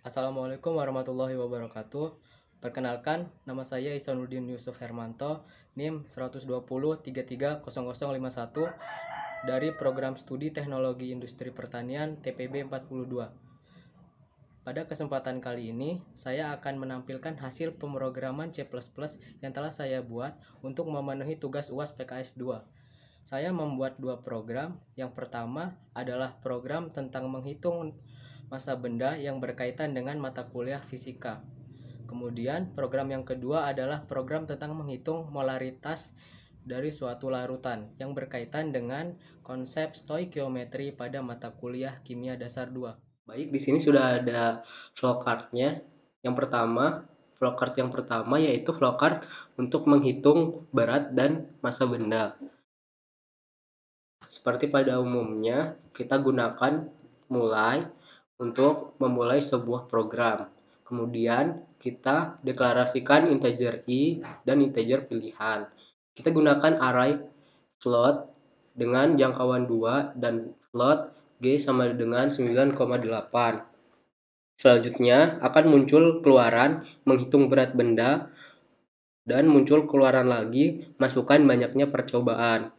Assalamualaikum warahmatullahi wabarakatuh. Perkenalkan, nama saya Isanuddin Yusuf Hermanto, NIM 120330051 dari Program Studi Teknologi Industri Pertanian TPB 42. Pada kesempatan kali ini, saya akan menampilkan hasil pemrograman C++ yang telah saya buat untuk memenuhi tugas UAS PKS 2. Saya membuat dua program. Yang pertama adalah program tentang menghitung massa benda yang berkaitan dengan mata kuliah fisika. Kemudian program yang kedua adalah program tentang menghitung molaritas dari suatu larutan yang berkaitan dengan konsep stoikiometri pada mata kuliah kimia dasar 2. Baik, di sini sudah ada flowcard-nya. Flowcard yang pertama yaitu flowcard untuk menghitung berat dan massa benda. Seperti pada umumnya, kita gunakan mulai untuk memulai sebuah program. Kemudian kita deklarasikan integer i dan integer pilihan. Kita gunakan array float dengan jangkauan 2 dan float g sama dengan 9,8. Selanjutnya akan muncul keluaran menghitung berat benda dan muncul keluaran lagi masukkan banyaknya percobaan.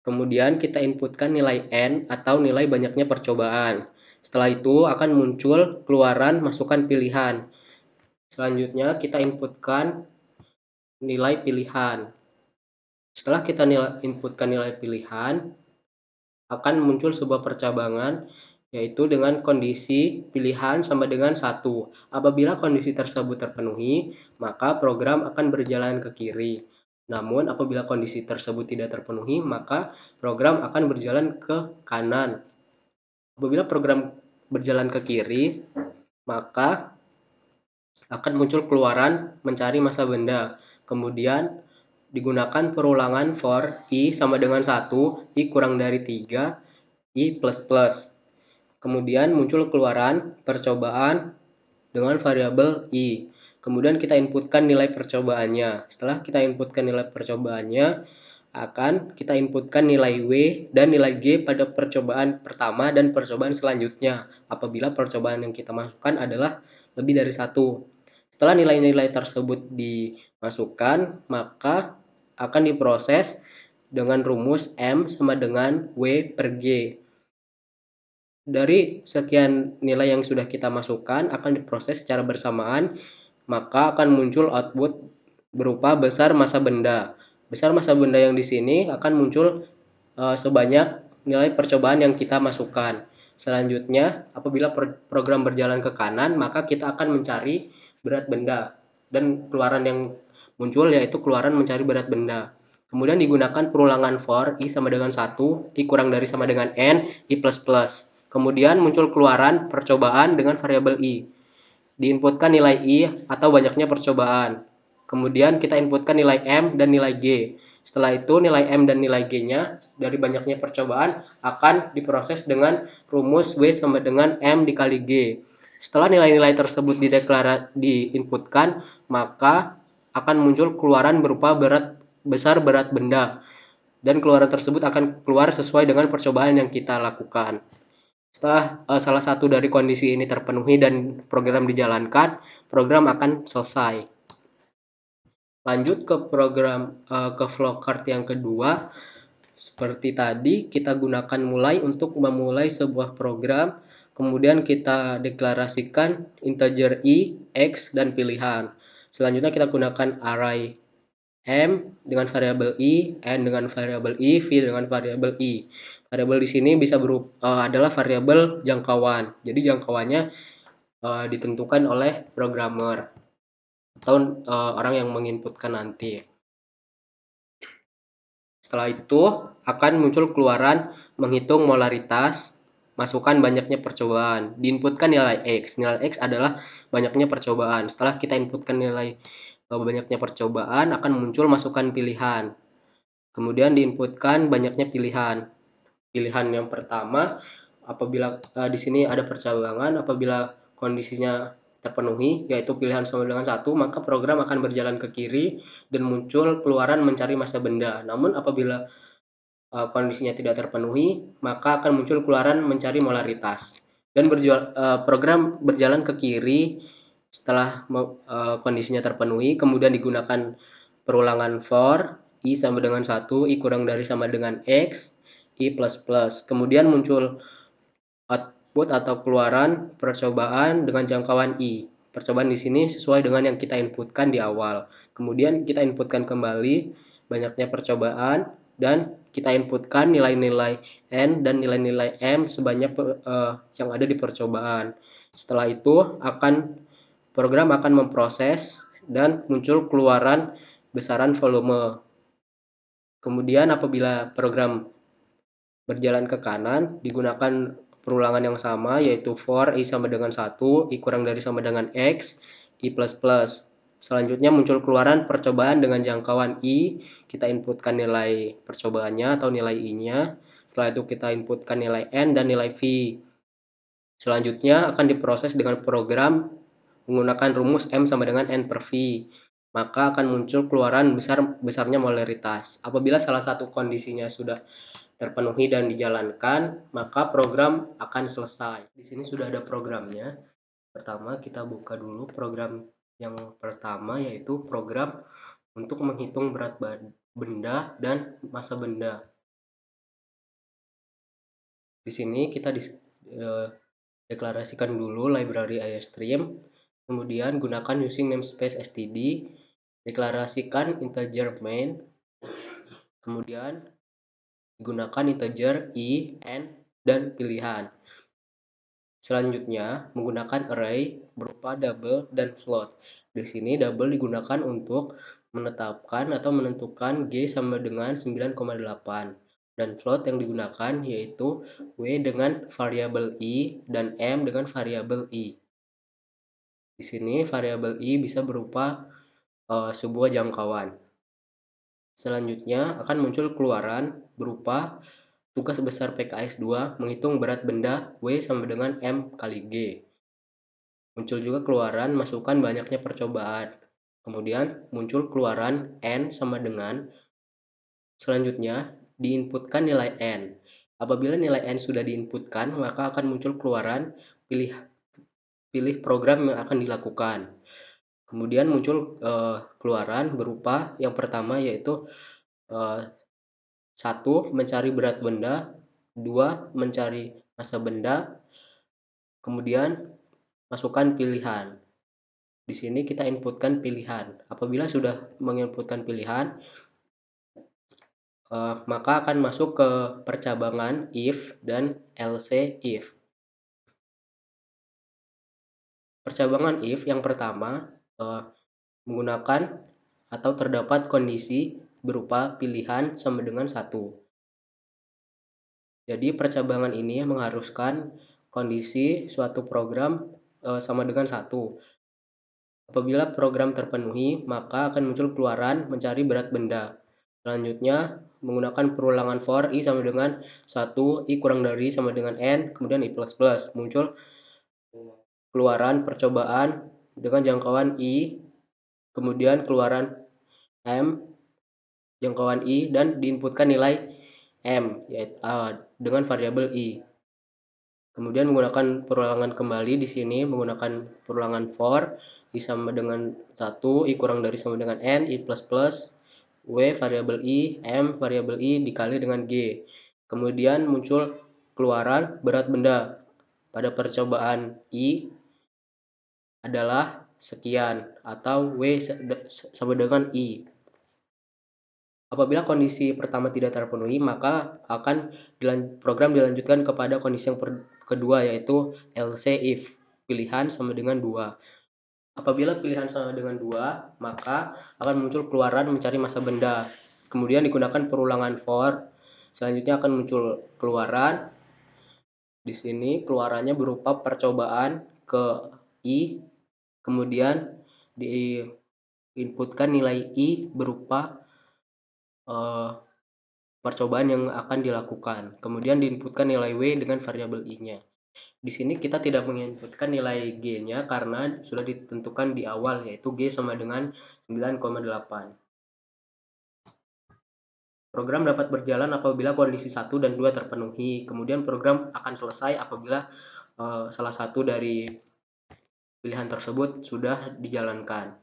Kemudian kita inputkan nilai n atau nilai banyaknya percobaan. Setelah itu akan muncul keluaran masukkan pilihan. Selanjutnya kita inputkan nilai pilihan. Setelah kita inputkan nilai pilihan, akan muncul sebuah percabangan yaitu dengan kondisi pilihan sama dengan 1. Apabila kondisi tersebut terpenuhi, maka program akan berjalan ke kiri. Namun apabila kondisi tersebut tidak terpenuhi, maka program akan berjalan ke kanan. Apabila program berjalan ke kiri, maka akan muncul keluaran mencari massa benda. Kemudian digunakan perulangan for i sama dengan 1, i kurang dari 3, i plus plus. Kemudian muncul keluaran percobaan dengan variabel i. Kemudian kita inputkan nilai percobaannya. Setelah kita inputkan nilai percobaannya, akan kita inputkan nilai w dan nilai g pada percobaan pertama dan percobaan selanjutnya apabila percobaan yang kita masukkan adalah lebih dari 1. Setelah nilai-nilai tersebut dimasukkan, maka akan diproses dengan rumus m sama dengan w per g. Dari sekian nilai yang sudah kita masukkan akan diproses secara bersamaan, maka akan muncul output berupa besar massa benda. Besar massa benda yang di sini akan muncul sebanyak nilai percobaan yang kita masukkan. Selanjutnya, apabila program berjalan ke kanan, maka kita akan mencari berat benda. Dan keluaran yang muncul yaitu keluaran mencari berat benda. Kemudian digunakan perulangan for i sama dengan 1, i kurang dari sama dengan n, i plus plus. Kemudian muncul keluaran percobaan dengan variabel i. Diinputkan nilai i atau banyaknya percobaan. Kemudian kita inputkan nilai m dan nilai g. Setelah itu nilai m dan nilai g-nya dari banyaknya percobaan akan diproses dengan rumus w sama dengan m dikali g. Setelah nilai-nilai tersebut diinputkan, maka akan muncul keluaran berupa besar berat benda. Dan keluaran tersebut akan keluar sesuai dengan percobaan yang kita lakukan. Setelah salah satu dari kondisi ini terpenuhi dan program dijalankan, program akan selesai. Lanjut ke program ke flowcard yang kedua. Seperti tadi, kita gunakan mulai untuk memulai sebuah program, kemudian kita deklarasikan integer i, x, dan pilihan. Selanjutnya kita gunakan array m dengan variabel i, n dengan variabel i, v dengan variabel i. Variabel di sini bisa adalah variabel jangkauan. Jadi jangkauannya ditentukan oleh programmer atau orang yang menginputkan nanti. Setelah itu akan muncul keluaran menghitung molaritas, masukkan banyaknya percobaan. Diinputkan nilai x. Nilai x adalah banyaknya percobaan. Setelah kita inputkan nilai banyaknya percobaan, akan muncul masukkan pilihan. Kemudian diinputkan banyaknya pilihan. Pilihan yang pertama, apabila di sini ada percabangan, apabila kondisinya terpenuhi, yaitu pilihan sama dengan 1, maka program akan berjalan ke kiri dan muncul keluaran mencari massa benda. Namun apabila kondisinya tidak terpenuhi, maka akan muncul keluaran mencari molaritas. dan program berjalan ke kiri setelah kondisinya terpenuhi, kemudian digunakan perulangan for i sama dengan 1, i kurang dari sama dengan x, i plus plus. Kemudian muncul output atau keluaran percobaan dengan jangkauan i. Percobaan di sini sesuai dengan yang kita inputkan di awal. Kemudian kita inputkan kembali banyaknya percobaan dan kita inputkan nilai-nilai n dan nilai-nilai m sebanyak yang ada di percobaan. Setelah itu program akan memproses dan muncul keluaran besaran volume. Kemudian apabila program berjalan ke kanan, digunakan perulangan yang sama, yaitu for i sama dengan 1, i kurang dari sama dengan x, i plus plus. Selanjutnya muncul keluaran percobaan dengan jangkauan i, kita inputkan nilai percobaannya atau nilai i-nya. Setelah itu kita inputkan nilai n dan nilai v. Selanjutnya akan diproses dengan program menggunakan rumus M sama dengan N per V. Maka akan muncul keluaran besarnya molaritas. Apabila salah satu kondisinya sudah terpenuhi dan dijalankan, maka program akan selesai. Di sini sudah ada programnya. Pertama kita buka dulu program yang pertama, yaitu program untuk menghitung berat benda dan massa benda. Di sini kita deklarasikan dulu library IOStream, kemudian gunakan using namespace std, deklarasikan integer main, kemudian gunakan integer i, n, dan pilihan. Selanjutnya menggunakan array berupa double dan float. Di sini double digunakan untuk menetapkan atau menentukan g sama dengan 9,8. Dan float yang digunakan yaitu w dengan variabel i dan m dengan variabel i. Di sini variabel i bisa berupa sebuah jangkauan. Selanjutnya akan muncul keluaran berupa tugas besar PKS 2 menghitung berat benda W sama dengan M kali G. Muncul juga keluaran masukkan banyaknya percobaan. Kemudian muncul keluaran N sama dengan, selanjutnya diinputkan nilai N. Apabila nilai N sudah diinputkan, maka akan muncul keluaran pilih program yang akan dilakukan. Kemudian muncul keluaran berupa yang pertama yaitu 1. Mencari berat benda, 2. Mencari massa benda, kemudian masukkan pilihan. Di sini kita inputkan pilihan. Apabila sudah menginputkan pilihan, maka akan masuk ke percabangan if dan else if. Percabangan if yang pertama menggunakan atau terdapat kondisi berupa pilihan sama dengan 1. Jadi percabangan ini mengharuskan kondisi suatu program sama dengan 1. Apabila program terpenuhi, maka akan muncul keluaran mencari berat benda. Selanjutnya menggunakan perulangan for i sama dengan 1, i kurang dari sama dengan n, kemudian i plus plus. Muncul keluaran percobaan dengan jangkauan i, kemudian keluaran m, jangkauan i, dan diinputkan nilai m yaitu dengan variabel i. Kemudian menggunakan perulangan kembali di sini menggunakan perulangan for i sama dengan 1, i kurang dari sama dengan n, i plus plus, w variabel i, m variabel i dikali dengan g. Kemudian muncul keluaran berat benda. Pada percobaan i adalah sekian atau w sama dengan i. Apabila kondisi pertama tidak terpenuhi, maka akan program dilanjutkan kepada kondisi yang kedua, yaitu else if, pilihan sama dengan 2. Apabila pilihan sama dengan 2, maka akan muncul keluaran mencari massa benda. Kemudian digunakan perulangan for. Selanjutnya akan muncul keluaran. Di sini keluarannya berupa percobaan ke i, kemudian diinputkan nilai i berupa percobaan yang akan dilakukan. Kemudian diinputkan nilai W dengan variabel I-nya. Di sini kita tidak menginputkan nilai G-nya karena sudah ditentukan di awal, yaitu G sama dengan 9,8. Program dapat berjalan apabila kondisi 1 dan 2 terpenuhi. Kemudian program akan selesai apabila salah satu dari pilihan tersebut sudah dijalankan.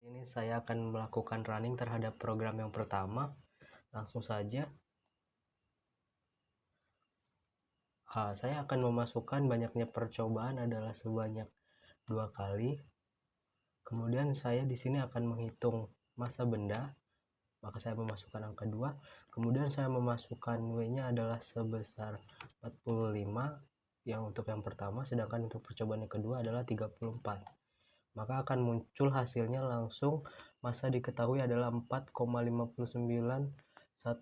Ini saya akan melakukan running terhadap program yang pertama. Langsung saja. Saya akan memasukkan banyaknya percobaan adalah sebanyak 2 kali. Kemudian saya di sini akan menghitung massa benda, maka saya memasukkan angka 2. Kemudian saya memasukkan W-nya adalah sebesar 45 yang untuk yang pertama, sedangkan untuk percobaan yang kedua adalah 34. Maka akan muncul hasilnya langsung. Massa diketahui adalah 4,59184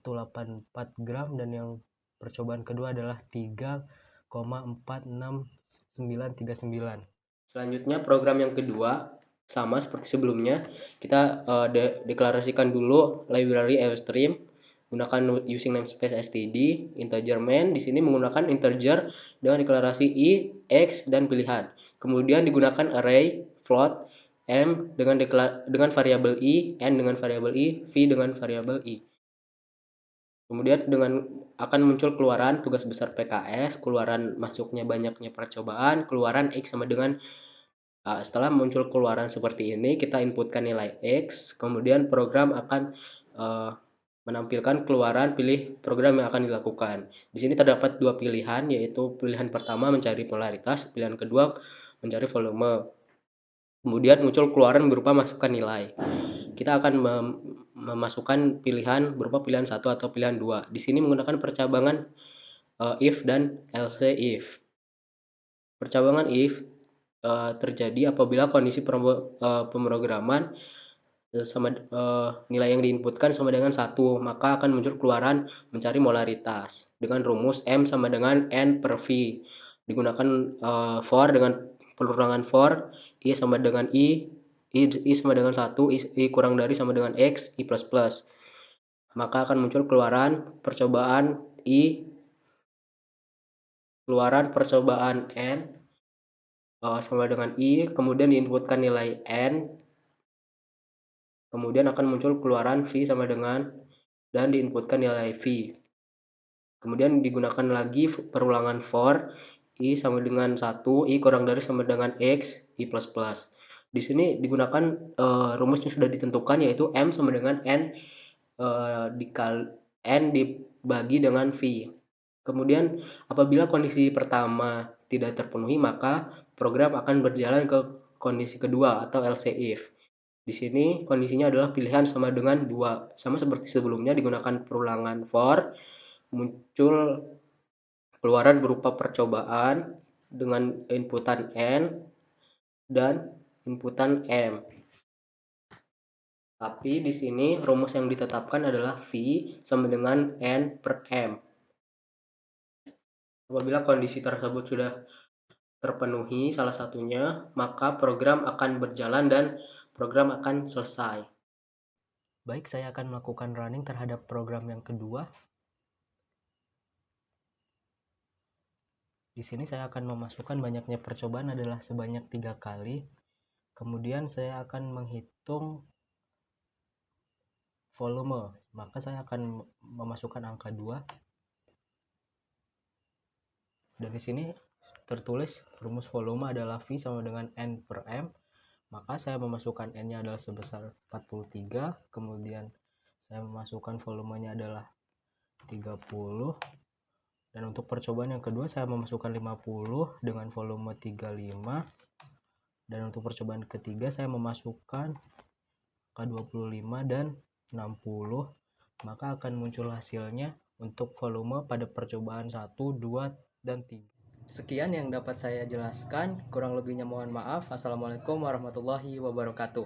gram dan yang percobaan kedua adalah 3,46939. Selanjutnya program yang kedua sama seperti sebelumnya, kita deklarasikan dulu library Airstream gunakan using namespace std integer main. Di sini menggunakan integer dengan deklarasi i, x, dan pilihan. Kemudian digunakan array, float, m dengan variabel i, n dengan variabel i, v dengan variabel i. Kemudian akan muncul keluaran tugas besar PKS, keluaran masuknya banyaknya percobaan, keluaran x sama dengan setelah muncul keluaran seperti ini, kita inputkan nilai x, kemudian program akan menampilkan keluaran pilih program yang akan dilakukan. Di sini terdapat dua pilihan, yaitu pilihan pertama mencari polaritas, pilihan kedua mencari volume. Kemudian muncul keluaran berupa masukkan nilai. Kita akan memasukkan pilihan berupa pilihan 1 atau pilihan 2. Di sini menggunakan percabangan if dan else if. Percabangan if terjadi apabila kondisi pemrograman sama nilai yang diinputkan sama dengan 1, maka akan muncul keluaran mencari molaritas dengan rumus M sama dengan N per V. Digunakan for dengan pelururangan for I sama dengan I sama dengan 1, I kurang dari sama dengan X, I plus plus. Maka akan muncul keluaran percobaan I, keluaran percobaan N sama dengan I, kemudian diinputkan nilai N, kemudian akan muncul keluaran V sama dengan, dan diinputkan nilai V. Kemudian digunakan lagi perulangan for I sama dengan 1, I kurang dari sama dengan X, I plus plus. Di sini digunakan rumusnya sudah ditentukan, yaitu M sama dengan N N dibagi dengan V. Kemudian apabila kondisi pertama tidak terpenuhi, maka program akan berjalan ke kondisi kedua atau else if. Di sini kondisinya adalah pilihan sama dengan 2. Sama seperti sebelumnya digunakan perulangan for, muncul keluaran berupa percobaan dengan inputan N dan inputan M. Tapi di sini rumus yang ditetapkan adalah V sama dengan N per M. Apabila kondisi tersebut sudah terpenuhi salah satunya, maka program akan berjalan dan program akan selesai. Baik, saya akan melakukan running terhadap program yang kedua. Di sini saya akan memasukkan banyaknya percobaan adalah sebanyak 3 kali. Kemudian saya akan menghitung volume, maka saya akan memasukkan angka 2. Dan di sini tertulis rumus volume adalah V sama dengan N per M. Maka saya memasukkan N-nya adalah sebesar 43, kemudian saya memasukkan volumenya adalah 30. Dan untuk percobaan yang kedua saya memasukkan 50 dengan volume 35. Dan untuk percobaan ketiga saya memasukkan angka 25 dan 60. Maka akan muncul hasilnya untuk volume pada percobaan 1, 2, dan 3. Sekian yang dapat saya jelaskan, kurang lebihnya mohon maaf. Assalamualaikum warahmatullahi wabarakatuh.